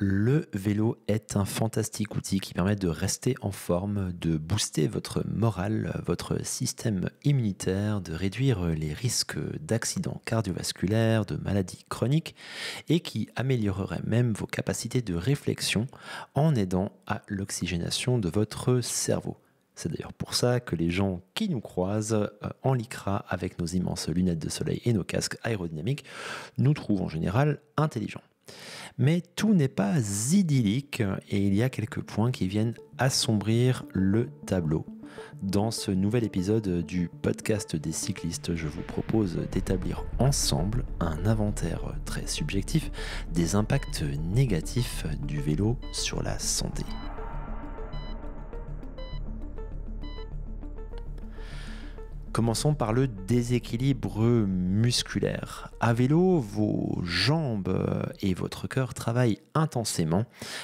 Le vélo est un fantastique outil qui permet de rester en forme, de booster votre morale, votre système immunitaire, de réduire les risques d'accidents cardiovasculaires, de maladies chroniques et qui améliorerait même vos capacités de réflexion en aidant à l'oxygénation de votre cerveau. C'est d'ailleurs pour ça que les gens qui nous croisent en lycra avec nos immenses lunettes de soleil et nos casques aérodynamiques nous trouvent en général intelligents. Mais tout n'est pas idyllique et il y a quelques points qui viennent assombrir le tableau. Dans ce nouvel épisode du podcast des cyclistes, je vous propose d'établir ensemble un inventaire très subjectif des impacts négatifs du vélo sur la santé. Commençons par le déséquilibre musculaire. À vélo, vos jambes et votre cœur travaillent intensément,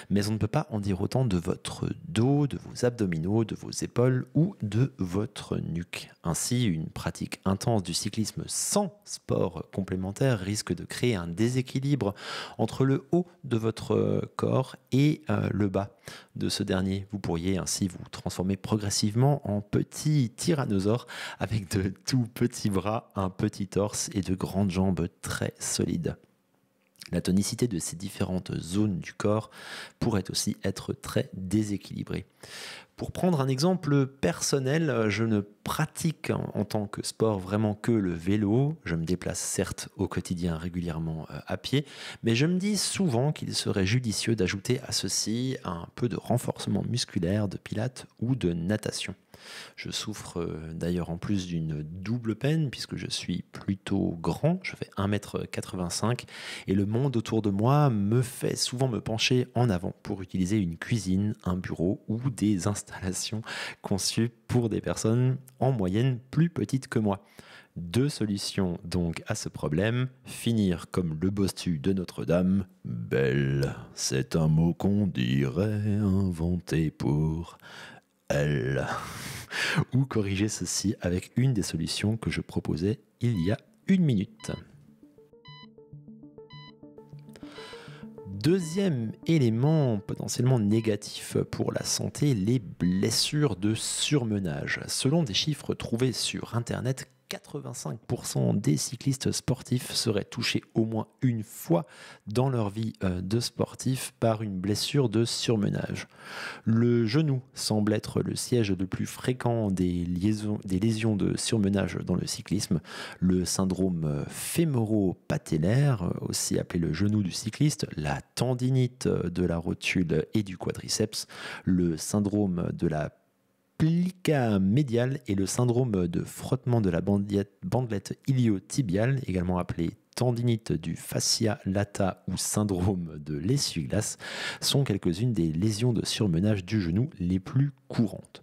mais on ne peut pas en dire autant de votre dos, de vos abdominaux, de vos épaules ou de votre nuque. Ainsi, une pratique intense du cyclisme sans sport complémentaire risque de créer un déséquilibre entre le haut de votre corps et le bas de ce dernier. Vous pourriez ainsi vous transformer progressivement en petit tyrannosaure avec de tout petits bras, un petit torse et de grandes jambes très solides. La tonicité de ces différentes zones du corps pourrait aussi être très déséquilibrée. Pour prendre un exemple personnel, je ne pratique en tant que sport vraiment que le vélo. Je me déplace certes au quotidien régulièrement à pied, mais je me dis souvent qu'il serait judicieux d'ajouter à ceci un peu de renforcement musculaire, de pilates ou de natation. Je souffre d'ailleurs en plus d'une double peine puisque je suis plutôt grand, je fais 1m85 et le monde autour de moi me fait souvent me pencher en avant pour utiliser une cuisine, un bureau ou des installations conçues pour des personnes en moyenne plus petites que moi. Deux solutions donc à ce problème: finir comme le bossu de Notre-Dame, belle, c'est un mot qu'on dirait inventé pour elle. Ou corriger ceci avec une des solutions que je proposais il y a une minute. Deuxième élément potentiellement négatif pour la santé, les blessures de surmenage. Selon des chiffres trouvés sur Internet, 85% des cyclistes sportifs seraient touchés au moins une fois dans leur vie de sportif par une blessure de surmenage. Le genou semble être le siège le plus fréquent des lésions de surmenage dans le cyclisme. Le syndrome fémoro-patellaire, aussi appelé le genou du cycliste, la tendinite de la rotule et du quadriceps, le syndrome de la plica médiale et le syndrome de frottement de la bandelette iliotibiale, également appelé tendinite du fascia lata ou syndrome de l'essuie-glace, sont quelques-unes des lésions de surmenage du genou les plus courantes.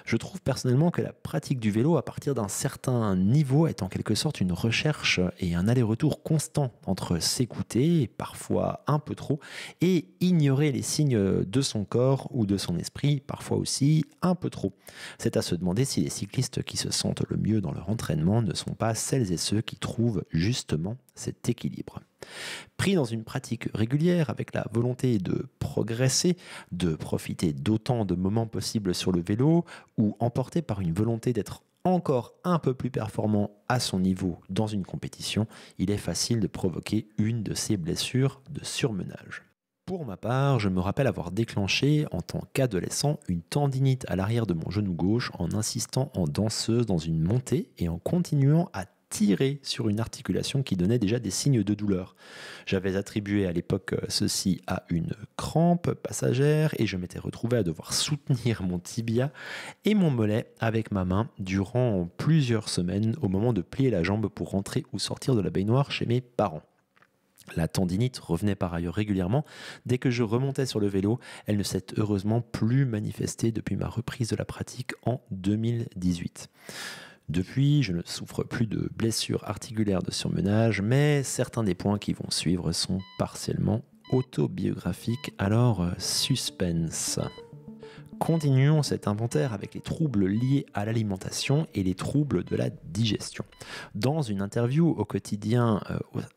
Je trouve personnellement que la pratique du vélo à partir d'un certain niveau est en quelque sorte une recherche et un aller-retour constant entre s'écouter, parfois un peu trop, et ignorer les signes de son corps ou de son esprit, parfois aussi un peu trop. C'est à se demander si les cyclistes qui se sentent le mieux dans leur entraînement ne sont pas celles et ceux qui trouvent justement cet équilibre. Pris dans une pratique régulière avec la volonté de progresser, de profiter d'autant de moments possibles sur le vélo ou emporté par une volonté d'être encore un peu plus performant à son niveau dans une compétition, il est facile de provoquer une de ces blessures de surmenage. Pour ma part, je me rappelle avoir déclenché en tant qu'adolescent une tendinite à l'arrière de mon genou gauche en insistant en danseuse dans une montée et en continuant à tirer sur une articulation qui donnait déjà des signes de douleur. J'avais attribué à l'époque ceci à une crampe passagère et je m'étais retrouvé à devoir soutenir mon tibia et mon mollet avec ma main durant plusieurs semaines au moment de plier la jambe pour rentrer ou sortir de la baignoire chez mes parents. La tendinite revenait par ailleurs régulièrement. Dès que je remontais sur le vélo, elle ne s'est heureusement plus manifestée depuis ma reprise de la pratique en 2018. Depuis, je ne souffre plus de blessures articulaires de surmenage, mais certains des points qui vont suivre sont partiellement autobiographiques, alors suspense. Continuons cet inventaire avec les troubles liés à l'alimentation et les troubles de la digestion. Dans une interview au quotidien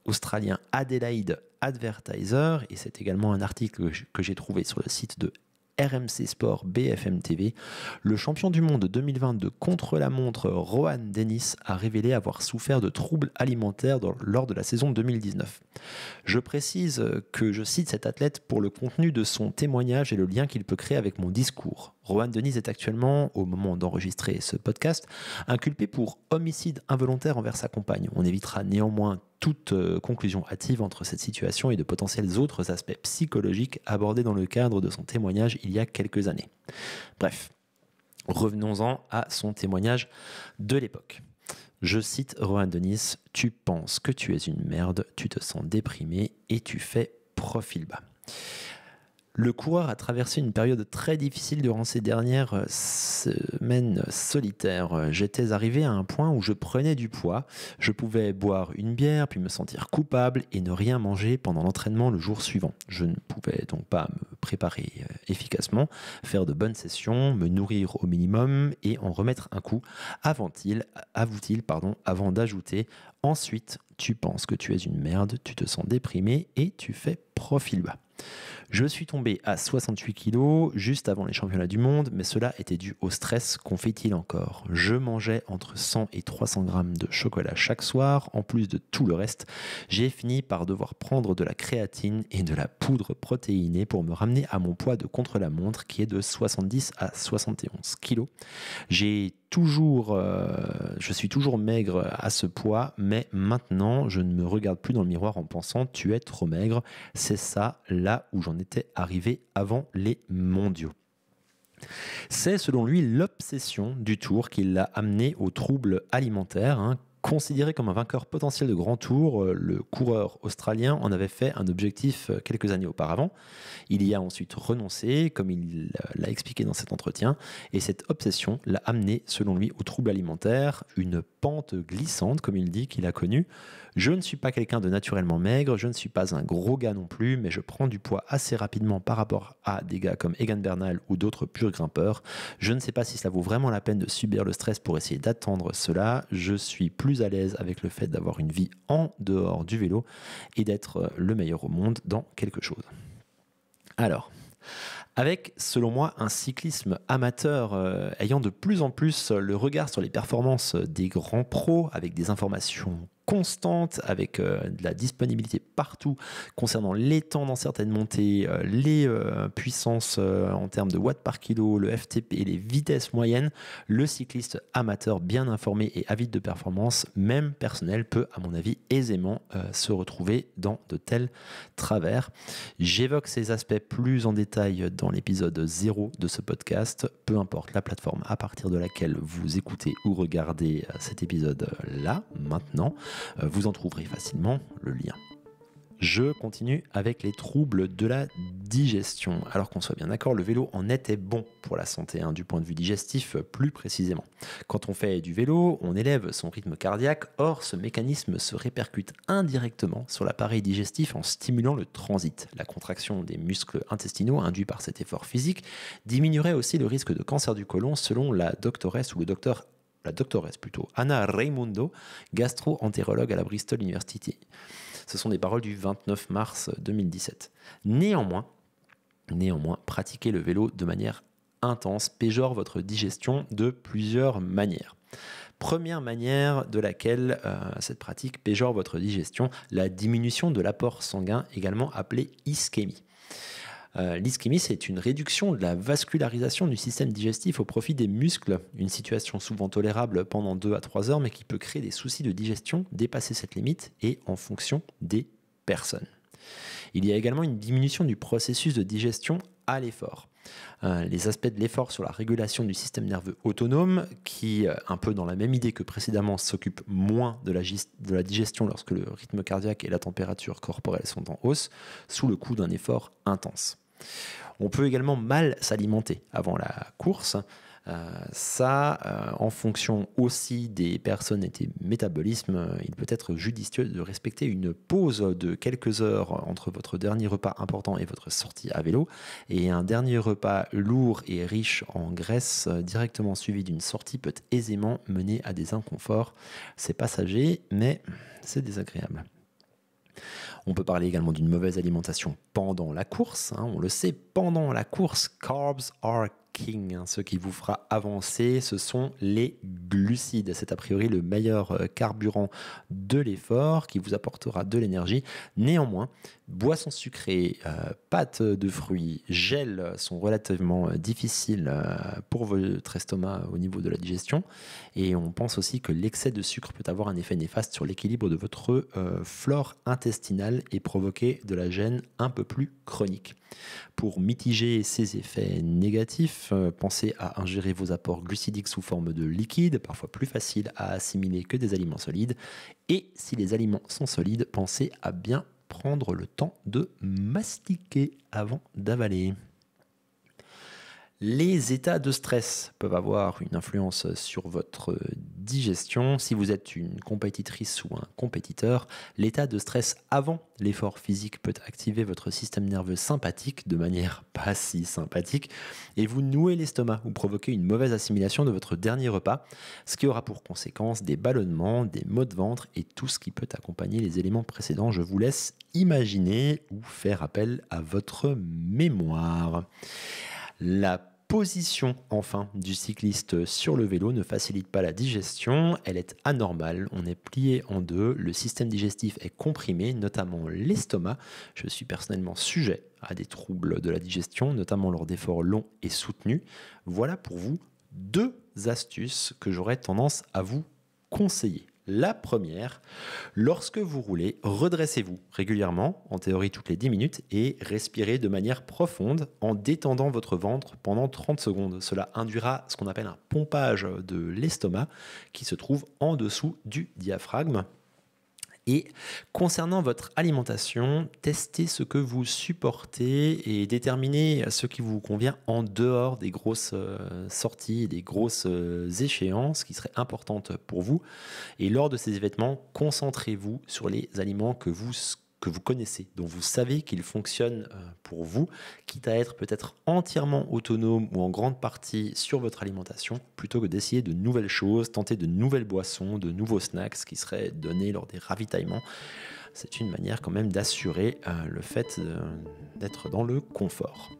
australien Adelaide Advertiser, et c'est également un article que j'ai trouvé sur le site de RMC Sport BFM TV, le champion du monde 2020 de contre-la-montre Rohan Dennis a révélé avoir souffert de troubles alimentaires lors de la saison 2019. Je précise que je cite cet athlète pour le contenu de son témoignage et le lien qu'il peut créer avec mon discours. Rohan Dennis est actuellement, au moment d'enregistrer ce podcast, inculpé pour homicide involontaire envers sa compagne. On évitera néanmoins toute conclusion hâtive entre cette situation et de potentiels autres aspects psychologiques abordés dans le cadre de son témoignage il y a quelques années. Bref, revenons-en à son témoignage de l'époque. Je cite Rohan Dennis, « Tu penses que tu es une merde, tu te sens déprimé et tu fais profil bas ». Le coureur a traversé une période très difficile durant ces dernières semaines solitaires. J'étais arrivé à un point où je prenais du poids. Je pouvais boire une bière, puis me sentir coupable et ne rien manger pendant l'entraînement le jour suivant. Je ne pouvais donc pas me préparer efficacement, faire de bonnes sessions, me nourrir au minimum et en remettre un coup, avoue-t-il, avant d'ajouter « Ensuite, tu penses que tu es une merde, tu te sens déprimé et tu fais profil bas ». Je suis tombé à 68 kg juste avant les championnats du monde, mais cela était dû au stress, qu'on fait-il encore. Je mangeais entre 100 et 300 grammes de chocolat chaque soir, en plus de tout le reste. J'ai fini par devoir prendre de la créatine et de la poudre protéinée pour me ramener à mon poids de contre-la-montre qui est de 70 à 71 kg. Je suis toujours maigre à ce poids, mais maintenant, je ne me regarde plus dans le miroir en pensant « tu es trop maigre ». C'est ça, là où j'en étais arrivé avant les mondiaux. C'est selon lui l'obsession du Tour qui l'a amené aux troubles alimentaires. Considéré comme un vainqueur potentiel de grand tour, le coureur australien en avait fait un objectif quelques années auparavant. Il y a ensuite renoncé, comme il l'a expliqué dans cet entretien, et cette obsession l'a amené, selon lui, aux troubles alimentaires, une pente glissante, comme il dit, qu'il a connue. Je ne suis pas quelqu'un de naturellement maigre, je ne suis pas un gros gars non plus, mais je prends du poids assez rapidement par rapport à des gars comme Egan Bernal ou d'autres purs grimpeurs. Je ne sais pas si cela vaut vraiment la peine de subir le stress pour essayer d'attendre cela. Je suis plus à l'aise avec le fait d'avoir une vie en dehors du vélo et d'être le meilleur au monde dans quelque chose. Alors, avec, selon moi, un cyclisme amateur ayant de plus en plus le regard sur les performances des grands pros, avec des informations constantes, avec de la disponibilité partout concernant les temps dans certaines montées, les puissances en termes de watts par kilo, le FTP et les vitesses moyennes, le cycliste amateur bien informé et avide de performance, même personnel, peut, à mon avis, aisément se retrouver dans de tels travers. J'évoque ces aspects plus en détail dans l'épisode 0 de ce podcast, peu importe la plateforme à partir de laquelle vous écoutez ou regardez cet épisode-là, maintenant. Vous en trouverez facilement le lien. Je continue avec les troubles de la digestion. Alors qu'on soit bien d'accord, le vélo en était bon pour la santé, du point de vue digestif plus précisément. Quand on fait du vélo, on élève son rythme cardiaque, or ce mécanisme se répercute indirectement sur l'appareil digestif en stimulant le transit. La contraction des muscles intestinaux induite par cet effort physique diminuerait aussi le risque de cancer du côlon selon la doctoresse Anna Raimundo, gastro-entérologue à la Bristol University. Ce sont des paroles du 29 mars 2017. Néanmoins, pratiquer le vélo de manière intense péjore votre digestion de plusieurs manières. Première manière de laquelle cette pratique péjore votre digestion, la diminution de l'apport sanguin, également appelée ischémie. L'ischémie, c'est une réduction de la vascularisation du système digestif au profit des muscles, une situation souvent tolérable pendant 2 à 3 heures, mais qui peut créer des soucis de digestion, dépasser cette limite et en fonction des personnes. Il y a également une diminution du processus de digestion à l'effort. Les aspects de l'effort sur la régulation du système nerveux autonome, qui, un peu dans la même idée que précédemment, s'occupe moins de la digestion lorsque le rythme cardiaque et la température corporelle sont en hausse, sous le coup d'un effort intense. On peut également mal s'alimenter avant la course. En fonction aussi des personnes et des métabolismes, il peut être judicieux de respecter une pause de quelques heures entre votre dernier repas important et votre sortie à vélo, et un dernier repas lourd et riche en graisse directement suivi d'une sortie peut aisément mener à des inconforts. C'est passager, mais c'est désagréable. On peut parler également d'une mauvaise alimentation pendant la course. On le sait, pendant la course, carbs are king. Ce qui vous fera avancer, ce sont les glucides. C'est a priori le meilleur carburant de l'effort qui vous apportera de l'énergie. Néanmoins, boissons sucrées, pâtes de fruits, gel sont relativement difficiles pour votre estomac au niveau de la digestion. Et on pense aussi que l'excès de sucre peut avoir un effet néfaste sur l'équilibre de votre flore intestinale et provoquer de la gêne un peu plus chronique. Pour mitiger ces effets négatifs, pensez à ingérer vos apports glucidiques sous forme de liquide, parfois plus facile à assimiler que des aliments solides. Et si les aliments sont solides, pensez à bien prendre le temps de mastiquer avant d'avaler. Les états de stress peuvent avoir une influence sur votre digestion. Si vous êtes une compétitrice ou un compétiteur, l'état de stress avant l'effort physique peut activer votre système nerveux sympathique de manière pas si sympathique et vous nouer l'estomac ou provoquer une mauvaise assimilation de votre dernier repas, ce qui aura pour conséquence des ballonnements, des maux de ventre et tout ce qui peut accompagner les éléments précédents. Je vous laisse imaginer ou faire appel à votre mémoire. La position, enfin, du cycliste sur le vélo ne facilite pas la digestion, elle est anormale, on est plié en deux, le système digestif est comprimé, notamment l'estomac. Je suis personnellement sujet à des troubles de la digestion, notamment lors d'efforts longs et soutenus. Voilà pour vous 2 astuces que j'aurais tendance à vous conseiller. La première, lorsque vous roulez, redressez-vous régulièrement, en théorie toutes les 10 minutes, et respirez de manière profonde en détendant votre ventre pendant 30 secondes. Cela induira ce qu'on appelle un pompage de l'estomac qui se trouve en dessous du diaphragme. Et concernant votre alimentation, testez ce que vous supportez et déterminez ce qui vous convient en dehors des grosses sorties, des grosses échéances qui seraient importantes pour vous. Et lors de ces événements, concentrez-vous sur les aliments que vous connaissez, dont vous savez qu'ils fonctionnent pour vous, quitte à être peut-être entièrement autonome ou en grande partie sur votre alimentation, plutôt que d'essayer de nouvelles choses, tenter de nouvelles boissons, de nouveaux snacks qui seraient donnés lors des ravitaillements. C'est une manière quand même d'assurer le fait d'être dans le confort.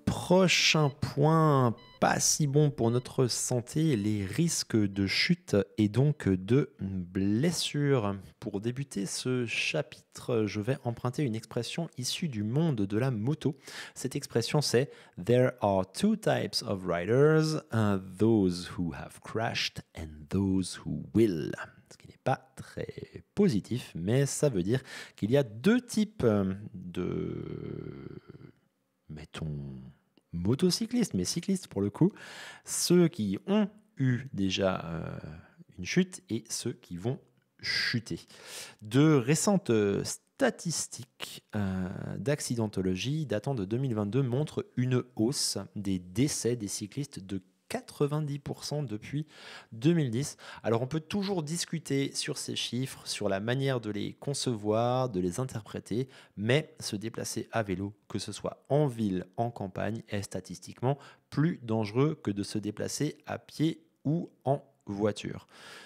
Prochain point, pas si bon pour notre santé, les risques de chute et donc de blessures. Pour débuter ce chapitre, je vais emprunter une expression issue du monde de la moto. Cette expression c'est « There are 2 types of riders, those who have crashed and those who will ». Ce qui n'est pas très positif, mais ça veut dire qu'il y a 2 types de, motocyclistes, mais cyclistes pour le coup, ceux qui ont eu déjà une chute et ceux qui vont chuter. De récentes statistiques d'accidentologie datant de 2022 montrent une hausse des décès des cyclistes de 90% depuis 2010. Alors on peut toujours discuter sur ces chiffres, sur la manière de les concevoir, de les interpréter, mais se déplacer à vélo, que ce soit en ville, en campagne, est statistiquement plus dangereux que de se déplacer à pied ou en voiture.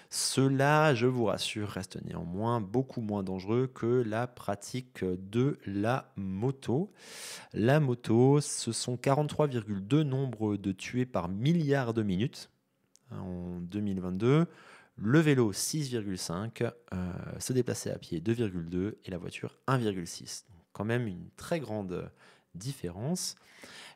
Cela, je vous rassure, reste néanmoins beaucoup moins dangereux que la pratique de la moto. La moto, ce sont 43,2 nombres de tués par milliard de minutes en 2022. Le vélo, 6,5. Se déplacer à pied, 2,2. Et la voiture, 1,6. Donc, quand même une très grande différence.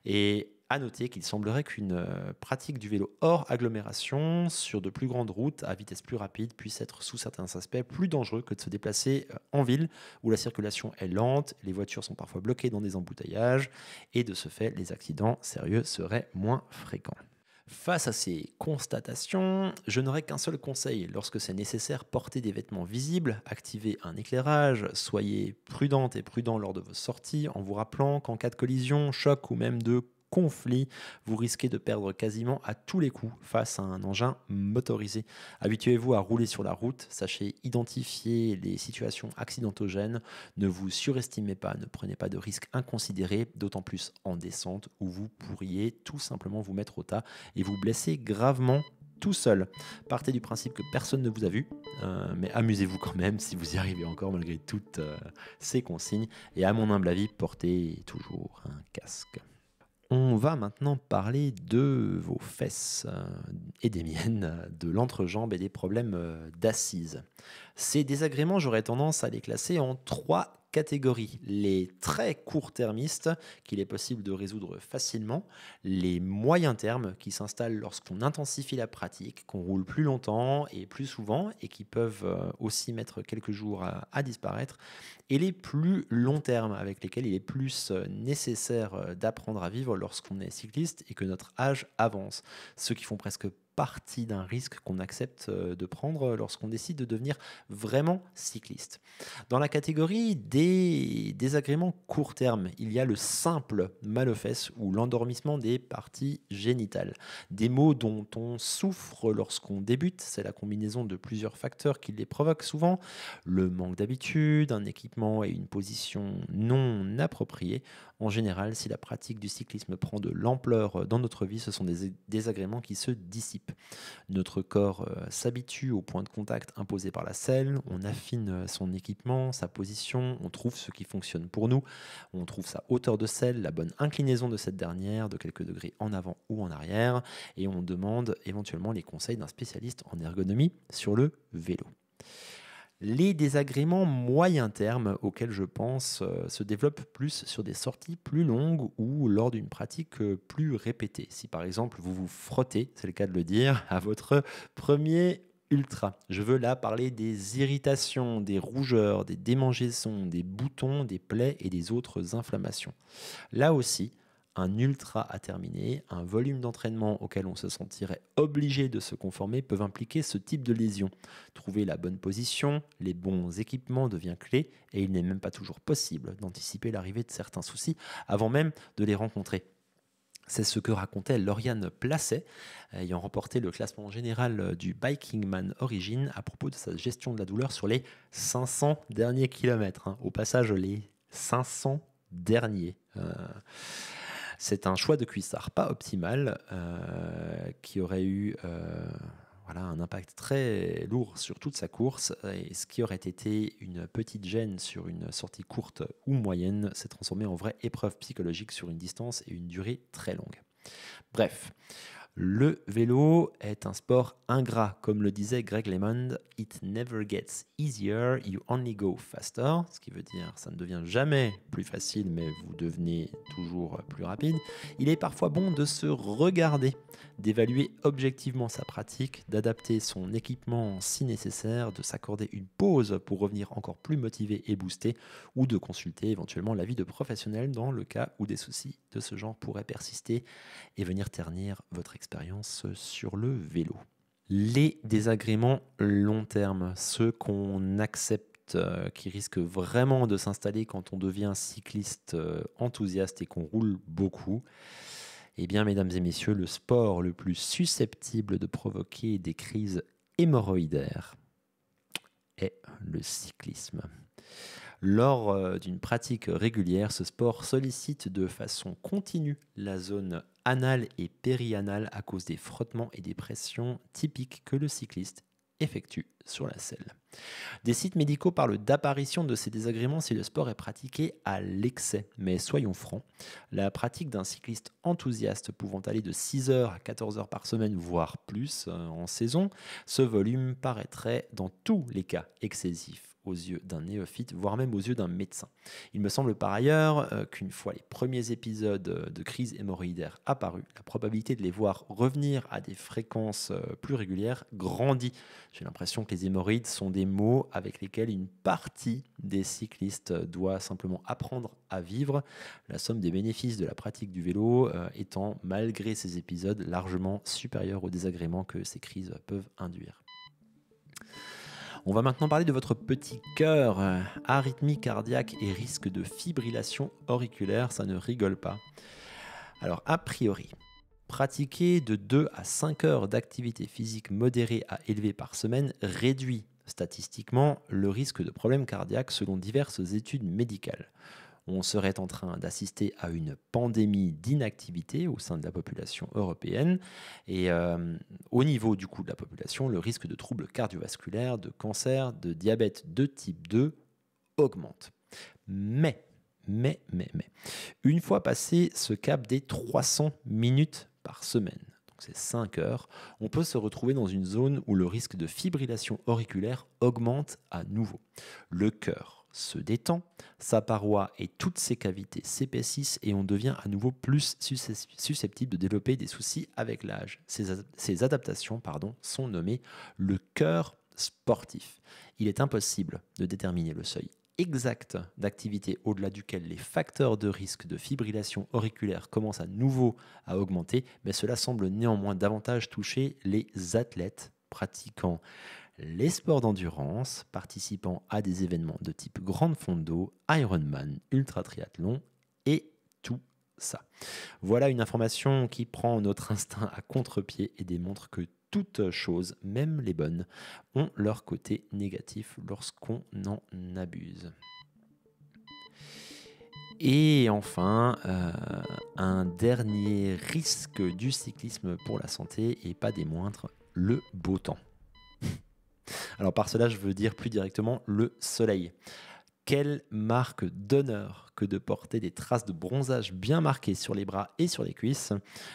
Et à noter qu'il semblerait qu'une pratique du vélo hors agglomération, sur de plus grandes routes à vitesse plus rapide, puisse être sous certains aspects plus dangereux que de se déplacer en ville où la circulation est lente, les voitures sont parfois bloquées dans des embouteillages et de ce fait, les accidents sérieux seraient moins fréquents. Face à ces constatations, je n'aurai qu'un seul conseil. Lorsque c'est nécessaire, portez des vêtements visibles, activez un éclairage, soyez prudente et prudent lors de vos sorties en vous rappelant qu'en cas de collision, choc ou même de conflit, vous risquez de perdre quasiment à tous les coups face à un engin motorisé. Habituez-vous à rouler sur la route, sachez identifier les situations accidentogènes, ne vous surestimez pas, ne prenez pas de risques inconsidérés, d'autant plus en descente où vous pourriez tout simplement vous mettre au tas et vous blesser gravement tout seul. Partez du principe que personne ne vous a vu, mais amusez-vous quand même si vous y arrivez encore malgré toutes ces consignes. Et à mon humble avis, portez toujours un casque. On va maintenant parler de vos fesses et des miennes, de l'entrejambe et des problèmes d'assises. Ces désagréments, j'aurais tendance à les classer en 3 catégories. Les très court-termistes, qu'il est possible de résoudre facilement, les moyens termes qui s'installent lorsqu'on intensifie la pratique, qu'on roule plus longtemps et plus souvent et qui peuvent aussi mettre quelques jours à disparaître, et les plus longs termes avec lesquels il est plus nécessaire d'apprendre à vivre lorsqu'on est cycliste et que notre âge avance. Ceux qui font presque partie d'un risque qu'on accepte de prendre lorsqu'on décide de devenir vraiment cycliste. Dans la catégorie des désagréments court terme, il y a le simple mal aux fesses ou l'endormissement des parties génitales. Des maux dont on souffre lorsqu'on débute, c'est la combinaison de plusieurs facteurs qui les provoquent souvent. Le manque d'habitude, un équipement et une position non appropriée. En général, si la pratique du cyclisme prend de l'ampleur dans notre vie, ce sont des désagréments qui se dissipent. Notre corps s'habitue au point de contact imposé par la selle, on affine son équipement, sa position, on trouve ce qui fonctionne pour nous, on trouve sa hauteur de selle, la bonne inclinaison de cette dernière, de quelques degrés en avant ou en arrière, et on demande éventuellement les conseils d'un spécialiste en ergonomie sur le vélo. Les désagréments moyen terme auxquels je pense se développent plus sur des sorties plus longues ou lors d'une pratique plus répétée. Si par exemple vous vous frottez, c'est le cas de le dire, à votre premier ultra. Je veux là parler des irritations, des rougeurs, des démangeaisons, des boutons, des plaies et des autres inflammations. Là aussi, un ultra à terminer, un volume d'entraînement auquel on se sentirait obligé de se conformer peuvent impliquer ce type de lésion. Trouver la bonne position, les bons équipements devient clé et il n'est même pas toujours possible d'anticiper l'arrivée de certains soucis avant même de les rencontrer. C'est ce que racontait Lauriane Placet, ayant remporté le classement général du Biking Man Origin à propos de sa gestion de la douleur sur les 500 derniers kilomètres. Au passage, les 500 derniers. C'est un choix de cuissard pas optimal qui aurait eu un impact très lourd sur toute sa course. Et ce qui aurait été une petite gêne sur une sortie courte ou moyenne s'est transformé en vraie épreuve psychologique sur une distance et une durée très longue. Bref, le vélo est un sport ingrat, comme le disait Greg LeMond. It never gets easier, you only go faster. Ce qui veut dire, ça ne devient jamais plus facile, mais vous devenez toujours plus rapide. Il est parfois bon de se regarder, d'évaluer objectivement sa pratique, d'adapter son équipement si nécessaire, de s'accorder une pause pour revenir encore plus motivé et boosté, ou de consulter éventuellement l'avis de professionnels dans le cas où des soucis de ce genre pourraient persister et venir ternir votre expérience sur le vélo. Les désagréments long terme, ceux qu'on accepte, qui risquent vraiment de s'installer quand on devient cycliste enthousiaste et qu'on roule beaucoup. Eh bien, mesdames et messieurs, le sport le plus susceptible de provoquer des crises hémorroïdaires est le cyclisme. Lors d'une pratique régulière, ce sport sollicite de façon continue la zone anale et périanale à cause des frottements et des pressions typiques que le cycliste effectue sur la selle. Des sites médicaux parlent d'apparition de ces désagréments si le sport est pratiqué à l'excès. Mais soyons francs, la pratique d'un cycliste enthousiaste pouvant aller de 6 heures à 14 heures par semaine, voire plus en saison, ce volume paraîtrait dans tous les cas excessif aux yeux d'un néophyte, voire même aux yeux d'un médecin. Il me semble par ailleurs qu'une fois les premiers épisodes de crise hémorroïdaire apparus, la probabilité de les voir revenir à des fréquences plus régulières grandit. J'ai l'impression que les hémorroïdes sont des maux avec lesquels une partie des cyclistes doit simplement apprendre à vivre, la somme des bénéfices de la pratique du vélo étant, malgré ces épisodes, largement supérieure aux désagréments que ces crises peuvent induire. On va maintenant parler de votre petit cœur, arythmie cardiaque et risque de fibrillation auriculaire, ça ne rigole pas. Alors a priori, pratiquer de 2 à 5 heures d'activité physique modérée à élevée par semaine réduit statistiquement le risque de problèmes cardiaques selon diverses études médicales. On serait en train d'assister à une pandémie d'inactivité au sein de la population européenne. Et au niveau du coup de la population, le risque de troubles cardiovasculaires, de cancer, de diabète de type 2 augmente. Mais, une fois passé ce cap des 300 minutes par semaine, donc c'est 5 heures, on peut se retrouver dans une zone où le risque de fibrillation auriculaire augmente à nouveau. Le cœur se détend, sa paroi et toutes ses cavités s'épaississent et on devient à nouveau plus susceptible de développer des soucis avec l'âge. Ces adaptations sont nommées le cœur sportif. Il est impossible de déterminer le seuil exact d'activité au-delà duquel les facteurs de risque de fibrillation auriculaire commencent à nouveau à augmenter, mais cela semble néanmoins davantage toucher les athlètes pratiquant les sports d'endurance, participant à des événements de type grande fonte d'eau, Ironman, ultra triathlon et tout ça. Voilà une information qui prend notre instinct à contre-pied et démontre que toutes choses, même les bonnes, ont leur côté négatif lorsqu'on en abuse. Et enfin, un dernier risque du cyclisme pour la santé, et pas des moindres, le beau temps. Alors par cela, je veux dire plus directement le soleil. Quelle marque d'honneur que de porter des traces de bronzage bien marquées sur les bras et sur les cuisses.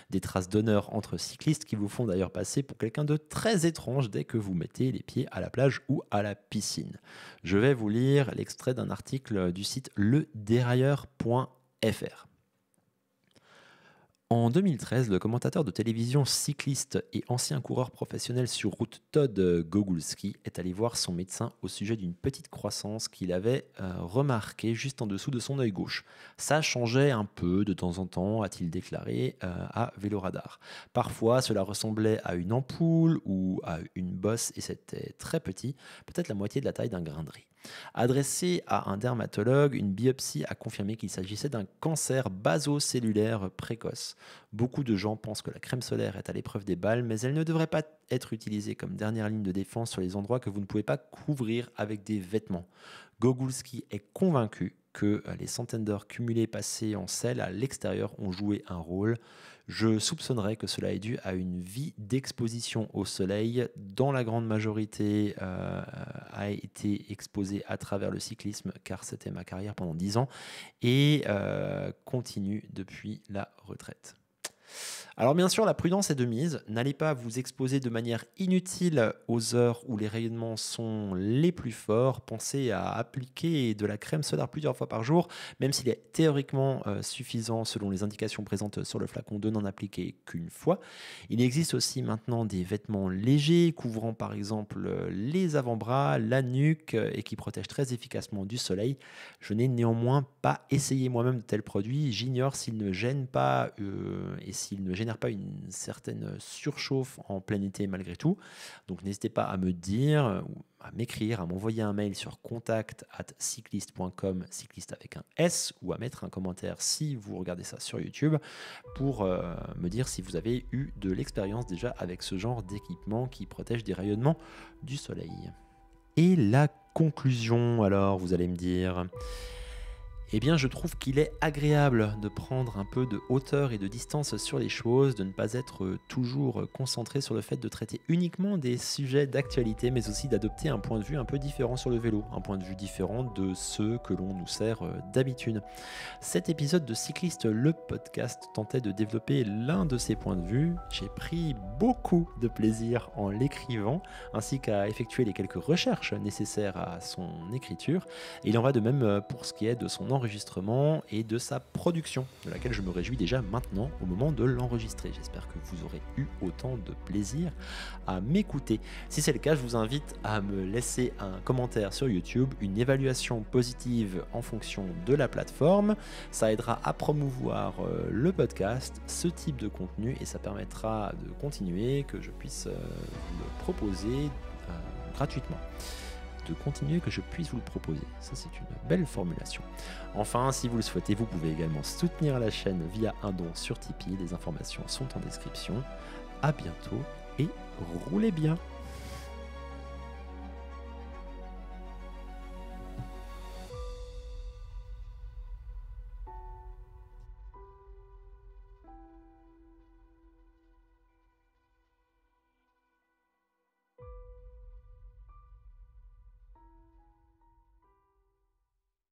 Des traces d'honneur entre cyclistes qui vous font d'ailleurs passer pour quelqu'un de très étrange dès que vous mettez les pieds à la plage ou à la piscine. Je vais vous lire l'extrait d'un article du site ledérailleur.fr. En 2013, le commentateur de télévision cycliste et ancien coureur professionnel sur route Todd Gogulski est allé voir son médecin au sujet d'une petite croissance qu'il avait remarquée juste en dessous de son œil gauche. Ça changeait un peu de temps en temps, a-t-il déclaré à Véloradar. Parfois, cela ressemblait à une ampoule ou à une bosse et c'était très petit, peut-être la moitié de la taille d'un grain de riz. Adressé à un dermatologue, une biopsie a confirmé qu'il s'agissait d'un cancer basocellulaire précoce. Beaucoup de gens pensent que la crème solaire est à l'épreuve des balles, mais elle ne devrait pas être utilisée comme dernière ligne de défense sur les endroits que vous ne pouvez pas couvrir avec des vêtements. Gogulski est convaincu que les centaines d'heures cumulées passées en selle à l'extérieur ont joué un rôle. Je soupçonnerais que cela est dû à une vie d'exposition au soleil. Dans la grande majorité, a été exposé à travers le cyclisme, car c'était ma carrière pendant 10 ans, et continue depuis la retraite. Alors bien sûr, la prudence est de mise. N'allez pas vous exposer de manière inutile aux heures où les rayonnements sont les plus forts. Pensez à appliquer de la crème solaire plusieurs fois par jour, même s'il est théoriquement suffisant, selon les indications présentes sur le flacon, de n'en appliquer qu'une fois. Il existe aussi maintenant des vêtements légers, couvrant par exemple les avant-bras, la nuque, et qui protègent très efficacement du soleil. Je n'ai néanmoins pas essayé moi-même de tels produits. J'ignore s'ils ne gênent pas et s'ils ne génère pas une certaine surchauffe en plein été malgré tout. Donc n'hésitez pas à me dire, à m'écrire, à m'envoyer un mail sur contact@cycliste.com, cycliste avec un S, ou à mettre un commentaire si vous regardez ça sur YouTube pour me dire si vous avez eu de l'expérience déjà avec ce genre d'équipement qui protège des rayonnements du soleil. Et la conclusion, alors, vous allez me dire... Eh bien, je trouve qu'il est agréable de prendre un peu de hauteur et de distance sur les choses, de ne pas être toujours concentré sur le fait de traiter uniquement des sujets d'actualité, mais aussi d'adopter un point de vue un peu différent sur le vélo, un point de vue différent de ceux que l'on nous sert d'habitude. Cet épisode de Cycliste le podcast tentait de développer l'un de ces points de vue. J'ai pris beaucoup de plaisir en l'écrivant, ainsi qu'à effectuer les quelques recherches nécessaires à son écriture. Et il en va de même pour ce qui est de son enregistrement et de sa production, de laquelle je me réjouis déjà maintenant au moment de l'enregistrer. J'espère que vous aurez eu autant de plaisir à m'écouter. Si c'est le cas, je vous invite à me laisser un commentaire sur YouTube, une évaluation positive en fonction de la plateforme. Ça aidera à promouvoir le podcast, ce type de contenu, et ça permettra de continuer, que je puisse vous le proposer gratuitement. De continuer, que je puisse vous le proposer. Ça, c'est une belle formulation. Enfin, si vous le souhaitez, vous pouvez également soutenir la chaîne via un don sur Tipeee. Les informations sont en description. À bientôt et roulez bien!